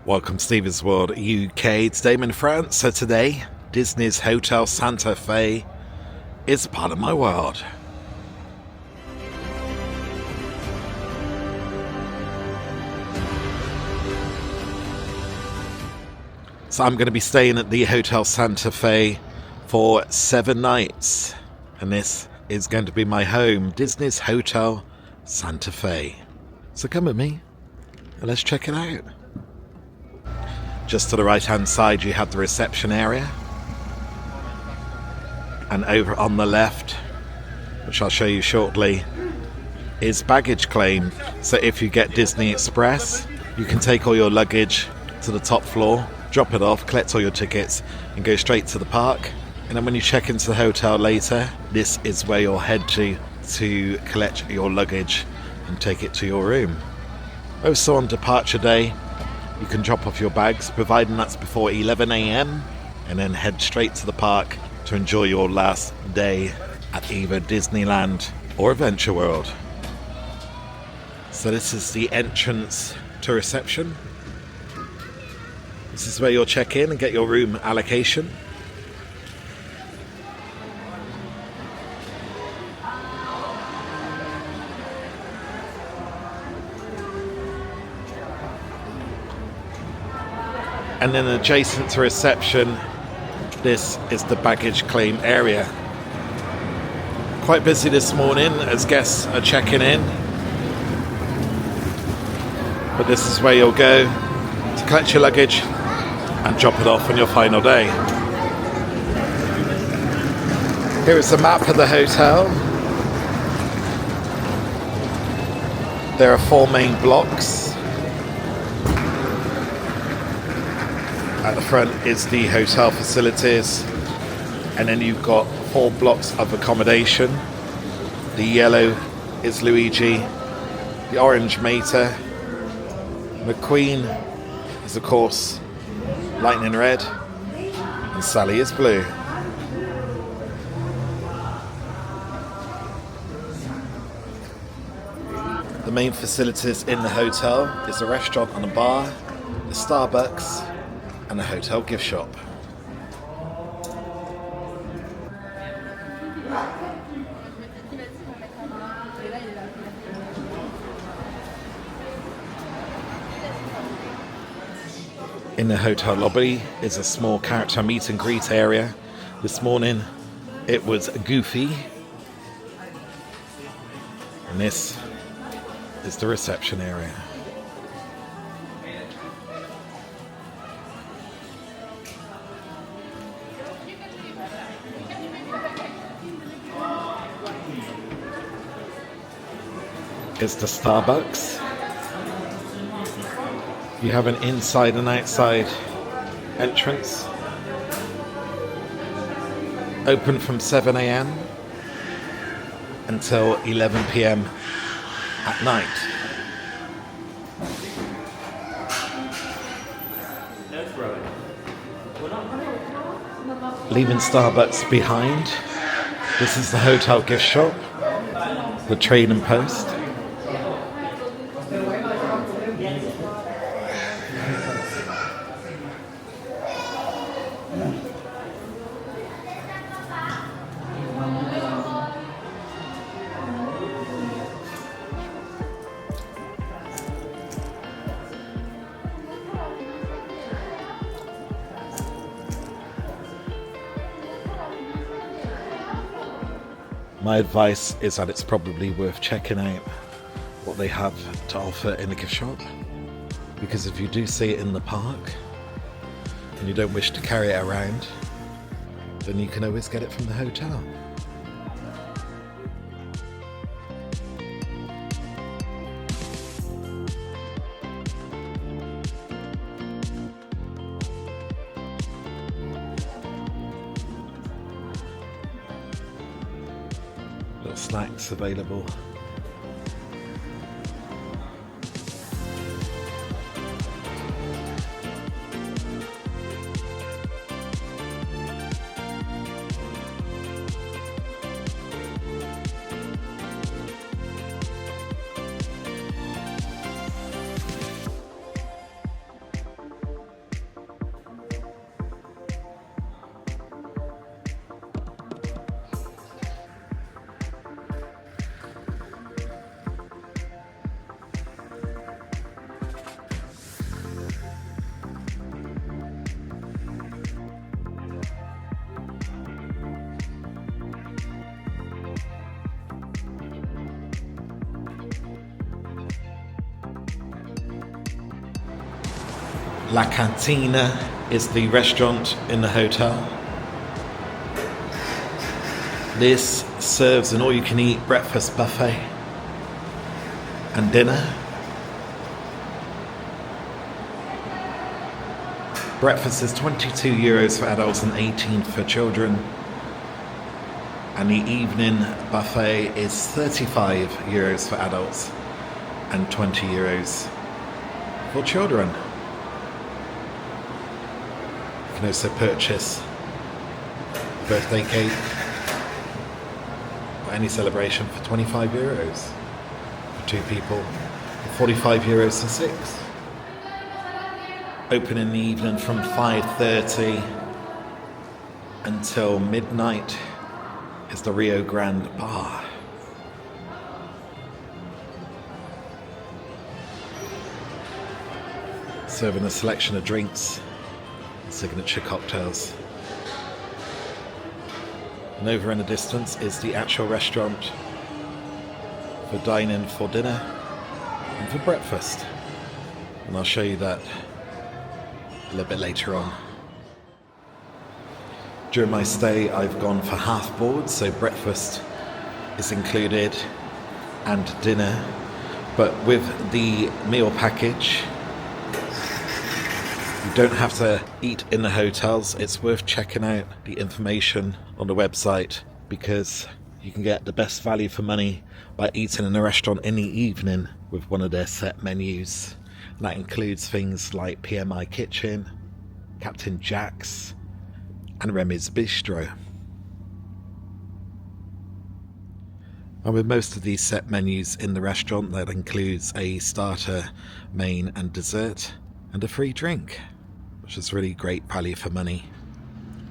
Welcome Stevens World UK. Today I'm in France, so today Disney's Hotel Santa Fe is part of my world. So I'm going to be staying at the Hotel Santa Fe for 7 nights, and this is going to be my home, Disney's Hotel Santa Fe. So come with me and let's check it out. Just to the right hand side you have the reception area, and over on the left, which I'll show you shortly, is baggage claim. So if you get Disney Express, you can take all your luggage to the top floor, drop it off, collect all your tickets and go straight to the park. And then when you check into the hotel later, this is where you'll head to collect your luggage and take it to your room. Also on departure day, you can drop off your bags, providing that's before 11 a.m, and then head straight to the park to enjoy your last day at either Disneyland or Adventure World. So this is the entrance to reception. This is where you'll check in and get your room allocation. And then adjacent to reception, this is the baggage claim area. Quite busy this morning as guests are checking in. But this is where you'll go to collect your luggage and drop it off on your final day. Here is a map of the hotel. There are 4 main blocks. At the front is the hotel facilities, and then you've got 4 blocks of accommodation. The yellow is Luigi, the orange Mater, McQueen is of course lightning red, and Sally is blue. The main facilities in the hotel is a restaurant and a bar, the Starbucks, and a hotel gift shop. In the hotel lobby is a small character meet and greet area. This morning it was Goofy, and this is the reception area. Is the Starbucks. You have an inside and outside entrance. Open from 7 a.m. until 11 p.m. at night. Leaving Starbucks behind, this is the hotel gift shop, the Trade and Post. My advice is that it's probably worth checking out what they have to offer in the gift shop, because if you do see it in the park and you don't wish to carry it around, then you can always get it from the hotel. Little snacks available. La Cantina is the restaurant in the hotel. This serves an all-you-can-eat breakfast buffet and dinner. Breakfast is €22 for adults and 18 for children. And the evening buffet is €35 for adults and €20 for children. You can also purchase a birthday cake or any celebration for €25 for 2 people, €45 for 6. Open in the evening from 5:30 until midnight is the Rio Grande bar. Serving a selection of drinks, signature cocktails. And over in the distance is the actual restaurant for dining for dinner and for breakfast. And I'll show you that a little bit later on. During my stay, I've gone for half board, so breakfast is included and dinner. But with the meal package, you don't have to eat in the hotels. It's worth checking out the information on the website because you can get the best value for money by eating in a restaurant in the evening with one of their set menus. And that includes things like PMI Kitchen, Captain Jack's, and Remy's Bistro. And with most of these set menus in the restaurant, that includes a starter, main and dessert, and a free drink, which is really great value for money.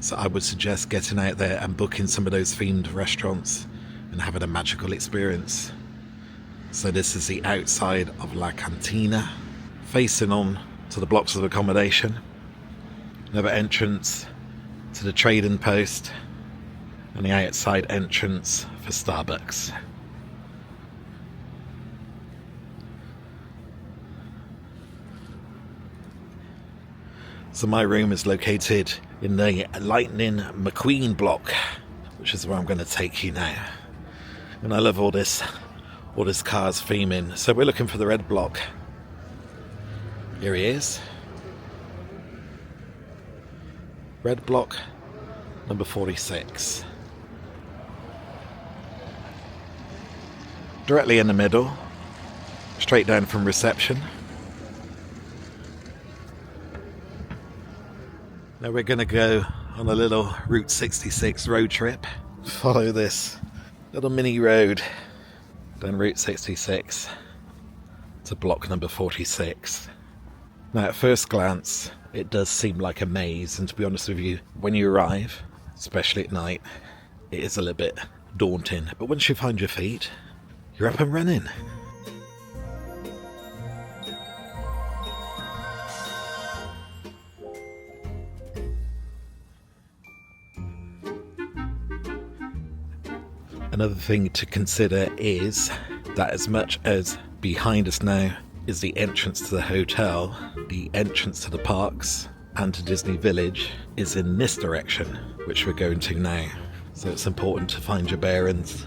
So I would suggest getting out there and booking some of those themed restaurants and having a magical experience. So this is the outside of La Cantina, facing on to the blocks of accommodation. Another entrance to the trading post, and the outside entrance for Starbucks. So my room is located in the Lightning McQueen block, which is where I'm going to take you now. And I love all this cars theming. So we're looking for the red block. Here he is. Red block, number 46. Directly in the middle, straight down from reception. Now we're going to go on a little Route 66 road trip. Follow this little mini road down Route 66 to block number 46. Now at first glance, it does seem like a maze, and to be honest with you, when you arrive, especially at night, it is a little bit daunting. But once you find your feet, you're up and running. Another thing to consider is that as much as behind us now is the entrance to the hotel, the entrance to the parks and to Disney Village is in this direction, which we're going to now. So it's important to find your bearings.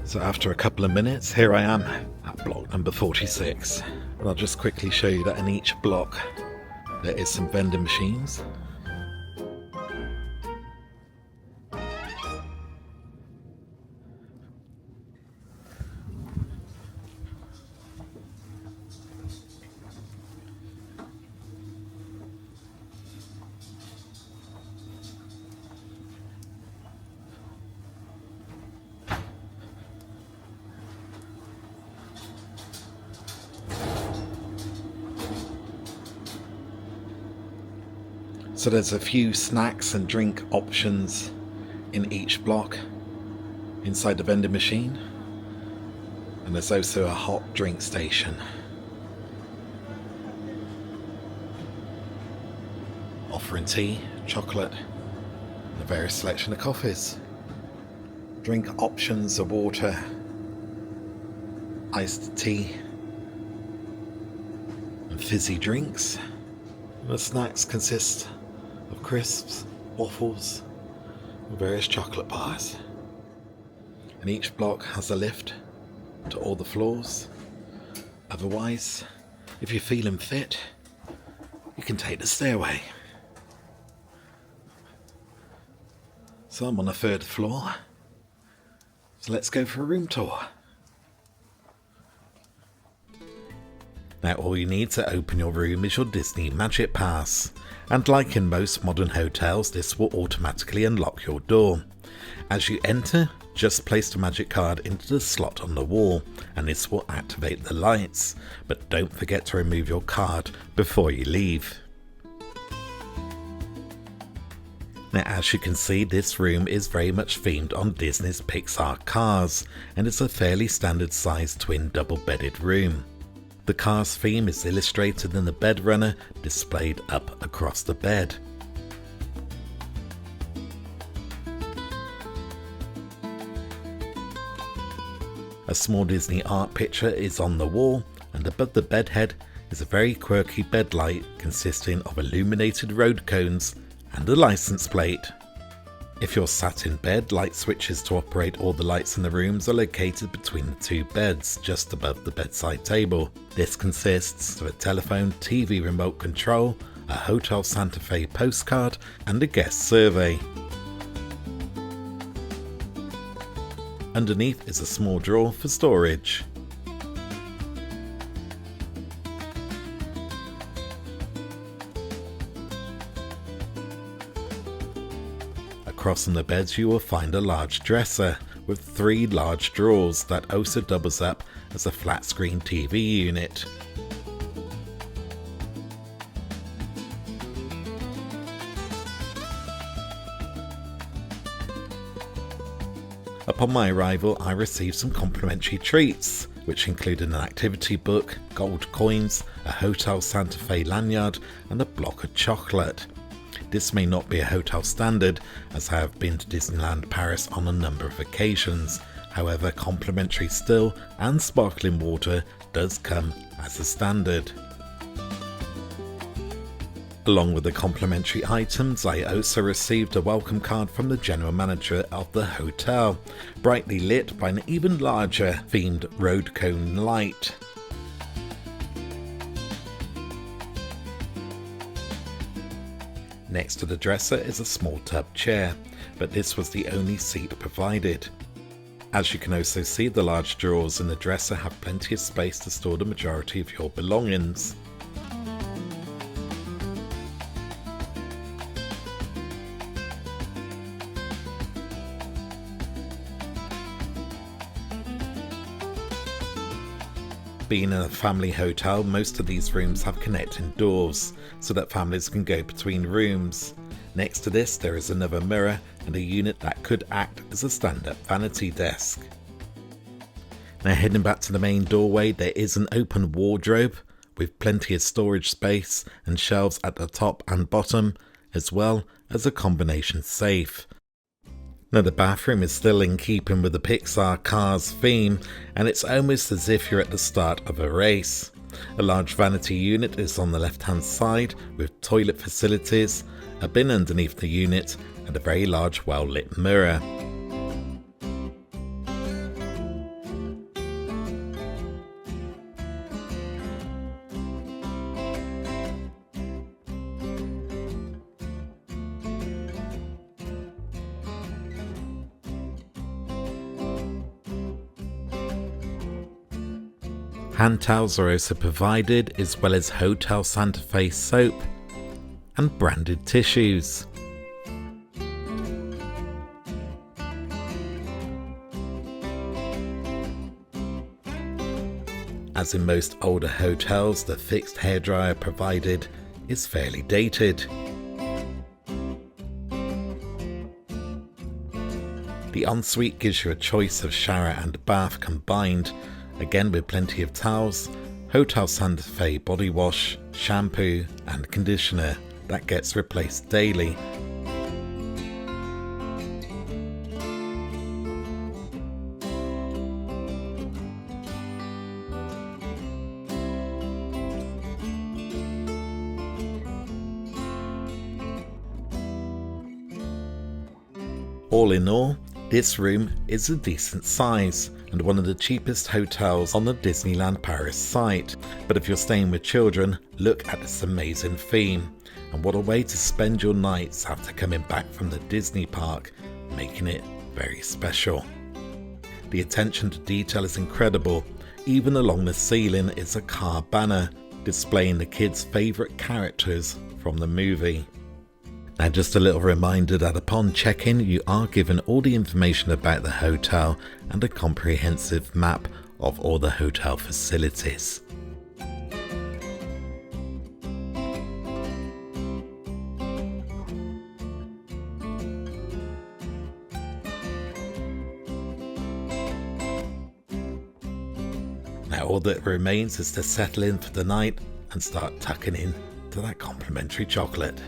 So after a couple of minutes, here I am at block number 46. And I'll just quickly show you that in each block there is some vending machines. So there's a few snacks and drink options in each block inside the vending machine. And there's also a hot drink station. Offering tea, chocolate, and a various selection of coffees. Drink options are water, iced tea, and fizzy drinks. And the snacks consist of crisps, waffles, and various chocolate bars. And each block has a lift to all the floors. Otherwise, if you're feeling fit, you can take the stairway. So I'm on the 3rd floor, so let's go for a room tour. Now all you need to open your room is your Disney Magic Pass, and like in most modern hotels, this will automatically unlock your door. As you enter, just place the magic card into the slot on the wall, and this will activate the lights, but don't forget to remove your card before you leave. Now as you can see, this room is very much themed on Disney's Pixar Cars, and it's a fairly standard sized twin double bedded room. The Cars theme is illustrated in the bed runner displayed up across the bed. A small Disney art picture is on the wall, and above the bed head is a very quirky bed light consisting of illuminated road cones and a license plate. If you're sat in bed, light switches to operate all the lights in the rooms are located between the two beds, just above the bedside table. This consists of a telephone, TV remote control, a Hotel Santa Fe postcard, and a guest survey. Underneath is a small drawer for storage. Across on the beds you will find a large dresser with 3 large drawers that also doubles up as a flat screen TV unit. Upon my arrival, I received some complimentary treats, which included an activity book, gold coins, a Hotel Santa Fe lanyard, and a block of chocolate. This may not be a hotel standard, as I have been to Disneyland Paris on a number of occasions. However, complimentary still and sparkling water does come as a standard. Along with the complimentary items, I also received a welcome card from the general manager of the hotel, brightly lit by an even larger themed road cone light. Next to the dresser is a small tub chair, but this was the only seat provided. As you can also see, the large drawers in the dresser have plenty of space to store the majority of your belongings. Being in a family hotel, most of these rooms have connecting doors, so that families can go between rooms. Next to this, there is another mirror and a unit that could act as a stand-up vanity desk. Now heading back to the main doorway, there is an open wardrobe with plenty of storage space and shelves at the top and bottom, as well as a combination safe. Now the bathroom is still in keeping with the Pixar Cars theme, and it's almost as if you're at the start of a race. A large vanity unit is on the left hand side with toilet facilities, a bin underneath the unit, and a very large well lit mirror. Hand towels are also provided, as well as Hotel Santa Fe soap and branded tissues. As in most older hotels, the fixed hairdryer provided is fairly dated. The ensuite gives you a choice of shower and bath combined, again with plenty of towels, Hotel Santa Fe body wash, shampoo and conditioner that gets replaced daily. All in all, this room is a decent size and one of the cheapest hotels on the Disneyland Paris site. But if you're staying with children, look at this amazing theme, and what a way to spend your nights after coming back from the Disney park, making it very special. The attention to detail is incredible. Even along the ceiling is a car banner displaying the kids' favourite characters from the movie. Now just a little reminder that upon check-in you are given all the information about the hotel and a comprehensive map of all the hotel facilities. Now all that remains is to settle in for the night and start tucking in to that complimentary chocolate.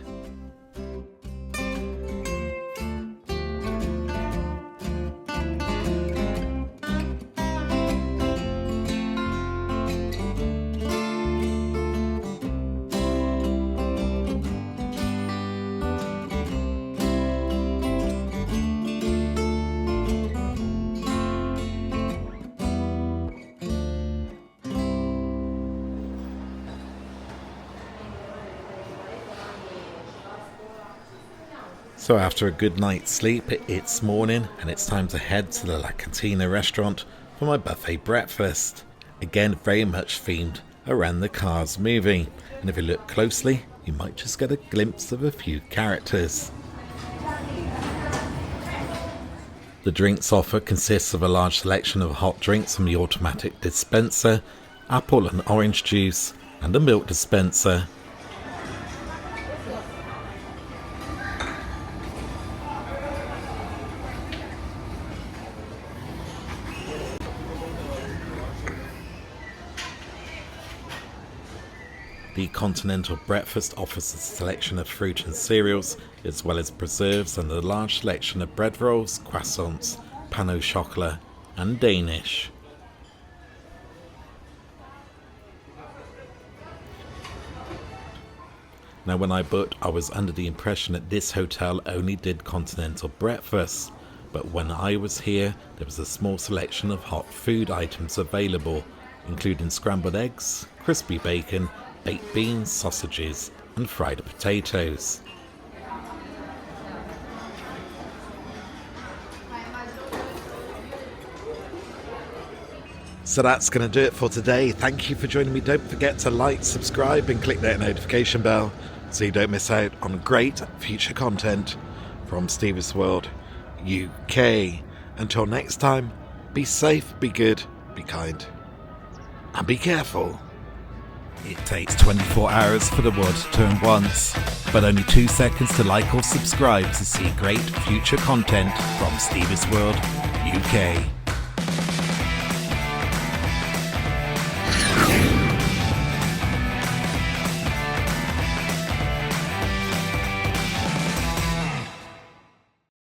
So after a good night's sleep, it's morning and it's time to head to the La Cantina restaurant for my buffet breakfast. Again, very much themed around the Cars movie, and if you look closely, you might just get a glimpse of a few characters. The drinks offer consists of a large selection of hot drinks from the automatic dispenser, apple and orange juice, and a milk dispenser. The continental breakfast offers a selection of fruit and cereals, as well as preserves and a large selection of bread rolls, croissants, pain au chocolat and Danish. Now when I booked, I was under the impression that this hotel only did continental breakfast, but when I was here there was a small selection of hot food items available, including scrambled eggs, crispy bacon, baked beans, sausages and fried potatoes. So that's going to do it for today. Thank you for joining me. Don't forget to like, subscribe and click that notification bell so you don't miss out on great future content from Stevie's World UK. Until next time, be safe, be good, be kind and be careful. It takes 24 hours for the world to turn once, but only 2 seconds to like or subscribe to see great future content from Stevie's World UK.